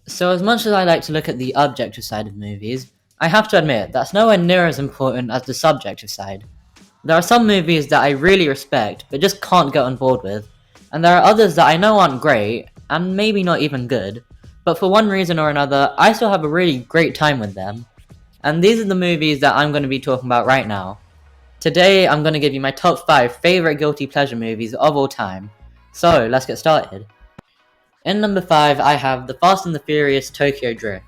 So, as much as I like to look at the objective side of movies, I have to admit that's nowhere near as important as the subjective side. There are some movies that I really respect but just can't get on board with, and there are others that I know aren't great, and maybe not even good, but for one reason or another, I still have a really great time with them. And these are the movies that I'm going to be talking about right now. Today, I'm going to give you my top 5 favorite guilty pleasure movies of all time. So, let's get started. In number 5, I have The Fast and the Furious Tokyo Drift.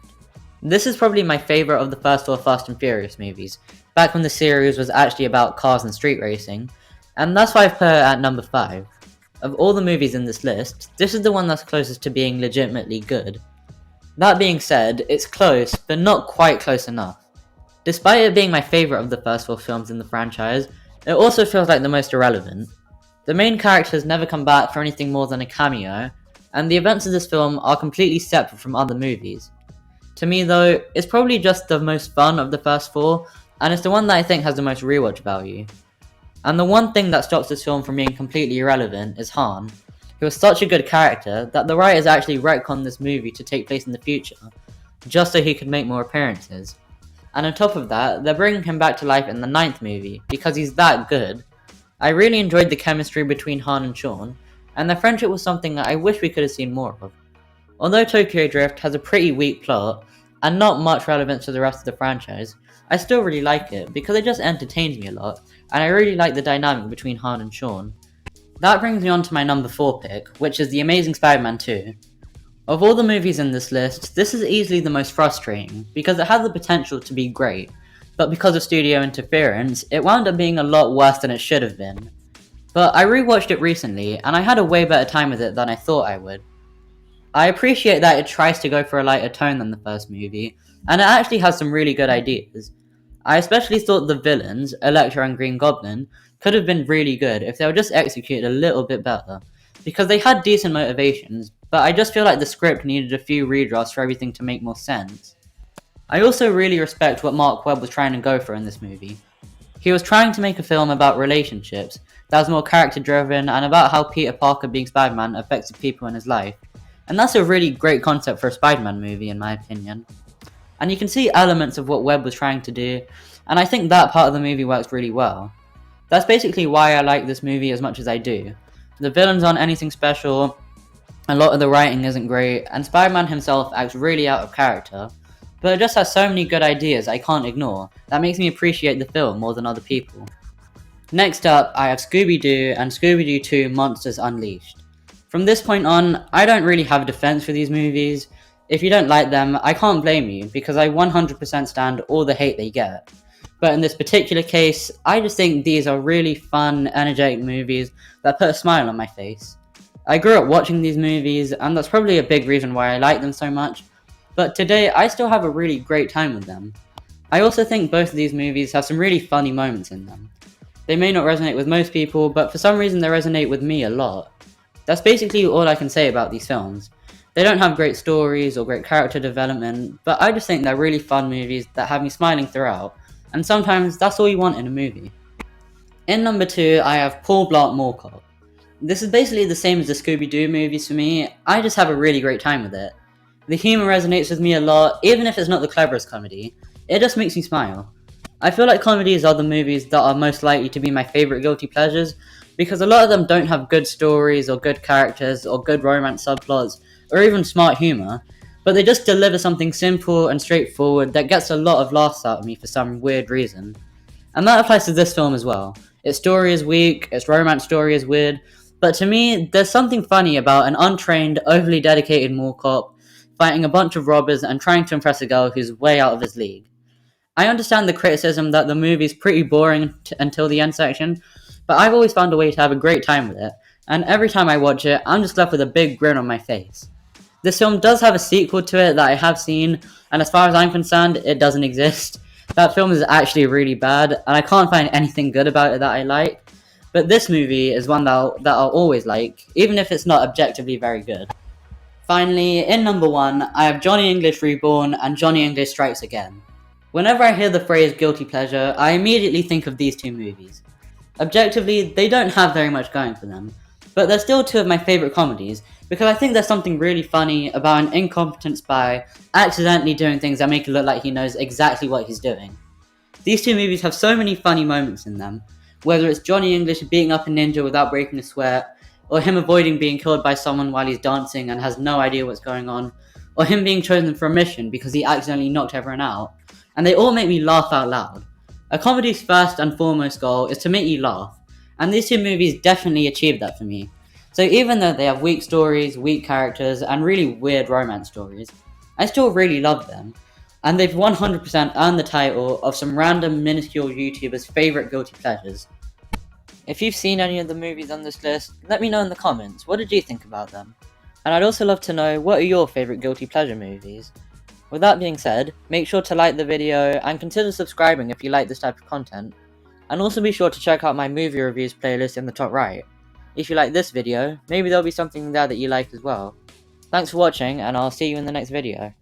This is probably my favorite of the first 4 Fast and Furious movies, back when the series was actually about cars and street racing, and that's why I've put it at number 5. Of all the movies in this list, this is the one that's closest to being legitimately good. That being said, it's close, but not quite close enough. Despite it being my favorite of the first 4 films in the franchise, it also feels like the most irrelevant. The main characters never come back for anything more than a cameo, and the events of this film are completely separate from other movies. To me though, it's probably just the most fun of the first 4, and it's the one that I think has the most rewatch value. And the one thing that stops this film from being completely irrelevant is Han, who is such a good character that the writers actually retconned this movie to take place in the future, just so he could make more appearances. And on top of that, they're bringing him back to life in the 9th movie, because he's that good. I really enjoyed the chemistry between Han and Sean, and their friendship was something that I wish we could have seen more of. Although Tokyo Drift has a pretty weak plot, and not much relevance to the rest of the franchise, I still really like it because it just entertains me a lot, and I really like the dynamic between Han and Sean. That brings me on to my number 4 pick, which is The Amazing Spider-Man 2. Of all the movies in this list, this is easily the most frustrating, because it had the potential to be great, but because of studio interference, it wound up being a lot worse than it should have been. But I rewatched it recently, and I had a way better time with it than I thought I would. I appreciate that it tries to go for a lighter tone than the first movie, and it actually has some really good ideas. I especially thought the villains, Elektra and Green Goblin, could have been really good if they were just executed a little bit better, because they had decent motivations, but I just feel like the script needed a few redrafts for everything to make more sense. I also really respect what Mark Webb was trying to go for in this movie. He was trying to make a film about relationships that was more character driven and about how Peter Parker being Spider-Man affects the people in his life. And that's a really great concept for a Spider-Man movie in my opinion. And you can see elements of what Webb was trying to do, and I think that part of the movie works really well. That's basically why I like this movie as much as I do. The villains aren't anything special, a lot of the writing isn't great, and Spider-Man himself acts really out of character, but it just has so many good ideas I can't ignore that makes me appreciate the film more than other people. Next up, I have Scooby-Doo and Scooby-Doo 2 Monsters Unleashed. From this point on, I don't really have a defense for these movies. If you don't like them, I can't blame you, because I 100% stand all the hate they get. But in this particular case, I just think these are really fun, energetic movies that put a smile on my face. I grew up watching these movies, and that's probably a big reason why I like them so much, but today I still have a really great time with them. I also think both of these movies have some really funny moments in them. They may not resonate with most people, but for some reason they resonate with me a lot. That's basically all I can say about these films. They don't have great stories or great character development, but I just think they're really fun movies that have me smiling throughout, and sometimes that's all you want in a movie. In number 2, I have Paul Blart Mall Cop. This is basically the same as the Scooby-Doo movies for me, I just have a really great time with it. The humour resonates with me a lot, even if it's not the cleverest comedy. It just makes me smile. I feel like comedies are the movies that are most likely to be my favourite guilty pleasures, because a lot of them don't have good stories or good characters or good romance subplots or even smart humour, but they just deliver something simple and straightforward that gets a lot of laughs out of me for some weird reason. And that applies to this film as well. Its story is weak, its romance story is weird, but to me, there's something funny about an untrained, overly dedicated mall cop fighting a bunch of robbers and trying to impress a girl who's way out of his league. I understand the criticism that the movie's pretty boring until the end section, but I've always found a way to have a great time with it, and every time I watch it, I'm just left with a big grin on my face. This film does have a sequel to it that I have seen, and as far as I'm concerned, it doesn't exist. That film is actually really bad, and I can't find anything good about it that I like, but this movie is one that I'll always like, even if it's not objectively very good. Finally, in number 1, I have Johnny English Reborn and Johnny English Strikes Again. Whenever I hear the phrase guilty pleasure, I immediately think of these two movies. Objectively, they don't have very much going for them, But they're still two of my favourite comedies, because I think there's something really funny about an incompetent spy accidentally doing things that make it look like he knows exactly what he's doing. These two movies have so many funny moments in them, whether it's Johnny English beating up a ninja without breaking a sweat, or him avoiding being killed by someone while he's dancing and has no idea what's going on, or him being chosen for a mission because he accidentally knocked everyone out, and they all make me laugh out loud. A comedy's first and foremost goal is to make you laugh, and these two movies definitely achieved that for me. So even though they have weak stories, weak characters, and really weird romance stories, I still really love them, and they've 100% earned the title of some random minuscule YouTuber's favourite guilty pleasures. If you've seen any of the movies on this list, let me know in the comments, what did you think about them? And I'd also love to know, what are your favourite guilty pleasure movies? With that being said, make sure to like the video and consider subscribing if you like this type of content. And also be sure to check out my movie reviews playlist in the top right. If you like this video, maybe there'll be something there that you like as well. Thanks for watching, and I'll see you in the next video.